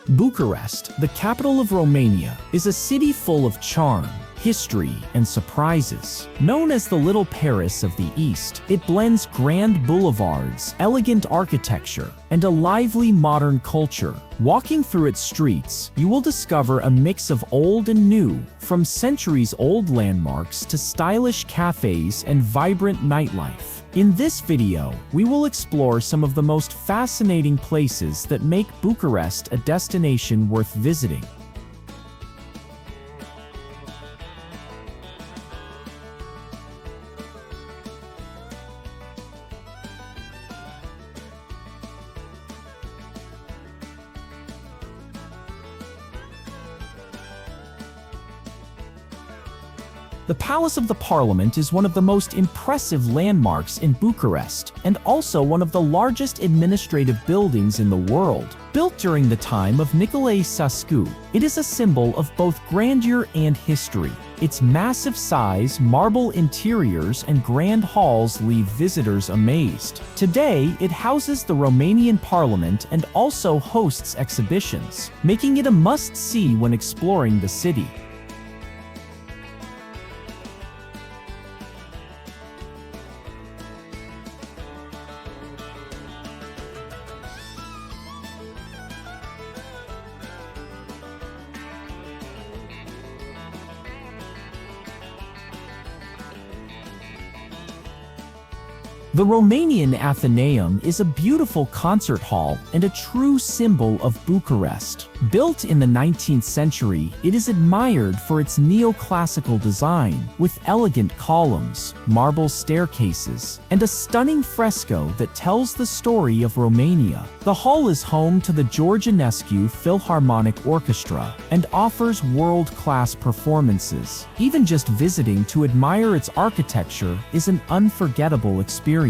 Bucharest, the capital of Romania, is a city full of charm, history, and surprises. Known as the Little Paris of the East, it blends grand boulevards, elegant architecture, and a lively modern culture. Walking through its streets, you will discover a mix of old and new, from centuries-old landmarks to stylish cafes and vibrant nightlife. In this video, we will explore some of the most fascinating places that make Bucharest a destination worth visiting. The Palace of the Parliament is one of the most impressive landmarks in Bucharest and also one of the largest administrative buildings in the world. Built during the time of Nicolae Ceausescu, it is a symbol of both grandeur and history. Its massive size, marble interiors, and grand halls leave visitors amazed. Today, it houses the Romanian Parliament and also hosts exhibitions, making it a must-see when exploring the city. The Romanian Athenaeum is a beautiful concert hall and a true symbol of Bucharest. Built in the 19th century, it is admired for its neoclassical design, with elegant columns, marble staircases, and a stunning fresco that tells the story of Romania. The hall is home to the Georgianescu Philharmonic Orchestra and offers world-class performances. Even just visiting to admire its architecture is an unforgettable experience.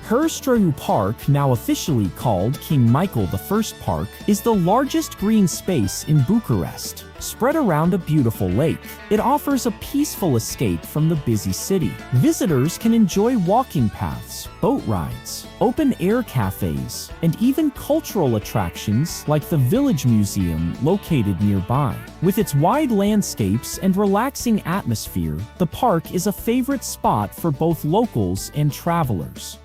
Herastrau Park, now officially called King Michael I Park, is the largest green space in Bucharest. Spread around a beautiful lake, it offers a peaceful escape from the busy city. Visitors can enjoy walking paths, boat rides, open-air cafes, and even cultural attractions like the Village Museum located nearby. With its wide landscapes and relaxing atmosphere, the park is a favorite spot for both locals and travelers.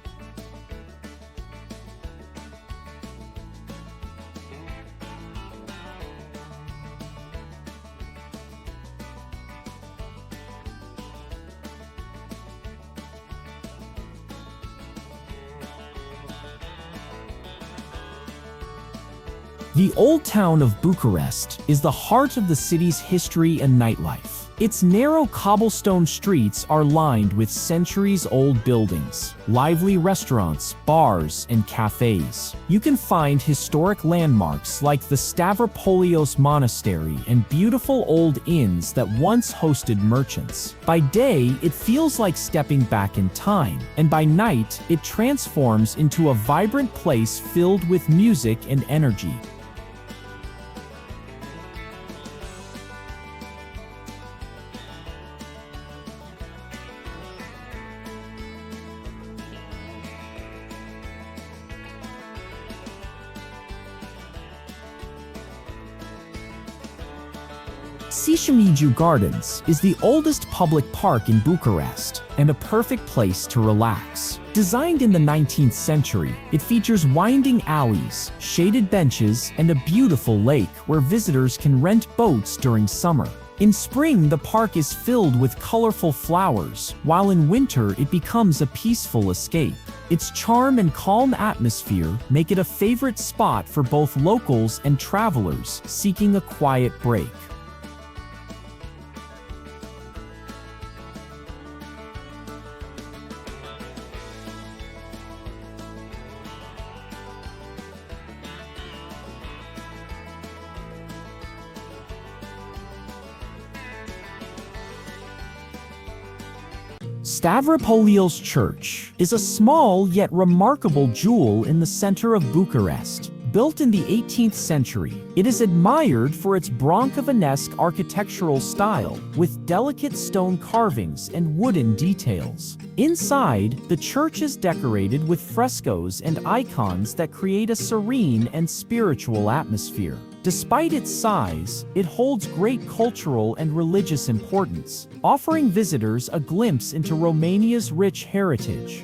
The Old Town of Bucharest is the heart of the city's history and nightlife. Its narrow cobblestone streets are lined with centuries-old buildings, lively restaurants, bars, and cafes. You can find historic landmarks like the Stavropoleos Monastery and beautiful old inns that once hosted merchants. By day, it feels like stepping back in time, and by night, it transforms into a vibrant place filled with music and energy. Cismigiu Gardens is the oldest public park in Bucharest and a perfect place to relax. Designed in the 19th century, it features winding alleys, shaded benches, and a beautiful lake where visitors can rent boats during summer. In spring, the park is filled with colorful flowers, while in winter it becomes a peaceful escape. Its charm and calm atmosphere make it a favorite spot for both locals and travelers seeking a quiet break. Stavropoleos Church is a small yet remarkable jewel in the center of Bucharest. Built in the 18th century, it is admired for its Brancavenesque architectural style, with delicate stone carvings and wooden details. Inside, the church is decorated with frescoes and icons that create a serene and spiritual atmosphere. Despite its size, it holds great cultural and religious importance, offering visitors a glimpse into Romania's rich heritage.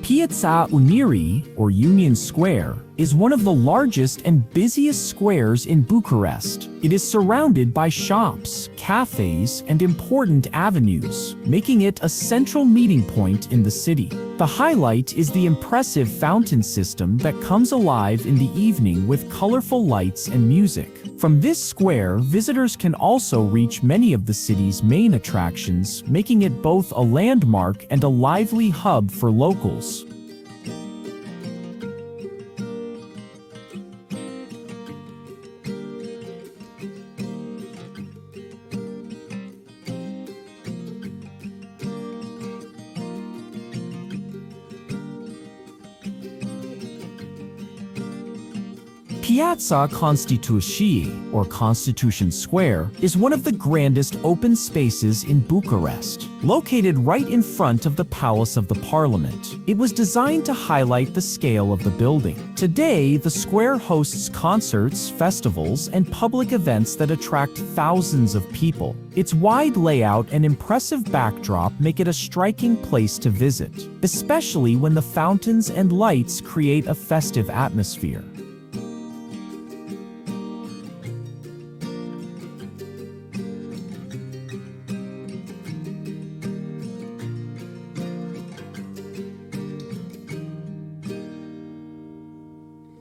Piata Unirii, or Union Square, is one of the largest and busiest squares in Bucharest. It is surrounded by shops, cafes, and important avenues, making it a central meeting point in the city. The highlight is the impressive fountain system that comes alive in the evening with colorful lights and music. From this square, visitors can also reach many of the city's main attractions, making it both a landmark and a lively hub for locals. Piata Constituției, or Constitution Square, is one of the grandest open spaces in Bucharest. Located right in front of the Palace of the Parliament, it was designed to highlight the scale of the building. Today, the square hosts concerts, festivals, and public events that attract thousands of people. Its wide layout and impressive backdrop make it a striking place to visit, especially when the fountains and lights create a festive atmosphere.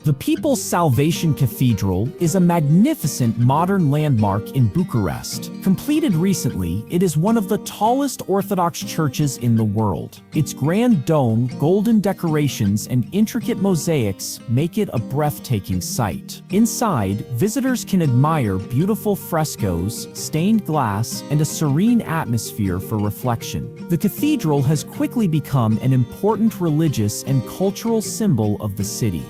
The People's Salvation Cathedral is a magnificent modern landmark in Bucharest. Completed recently, it is one of the tallest Orthodox churches in the world. Its grand dome, golden decorations, and intricate mosaics make it a breathtaking sight. Inside, visitors can admire beautiful frescoes, stained glass, and a serene atmosphere for reflection. The cathedral has quickly become an important religious and cultural symbol of the city.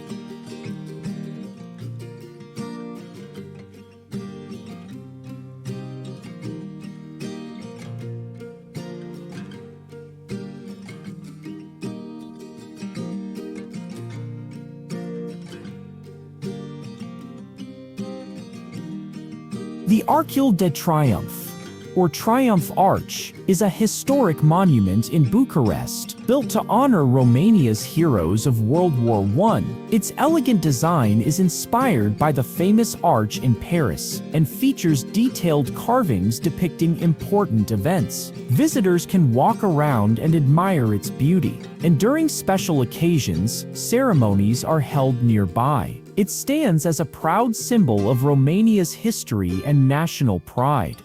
The Arcul de Triumf, or Triumph Arch, is a historic monument in Bucharest, built to honor Romania's heroes of World War I. Its elegant design is inspired by the famous arch in Paris and features detailed carvings depicting important events. Visitors can walk around and admire its beauty, and during special occasions, ceremonies are held nearby. It stands as a proud symbol of Romania's history and national pride.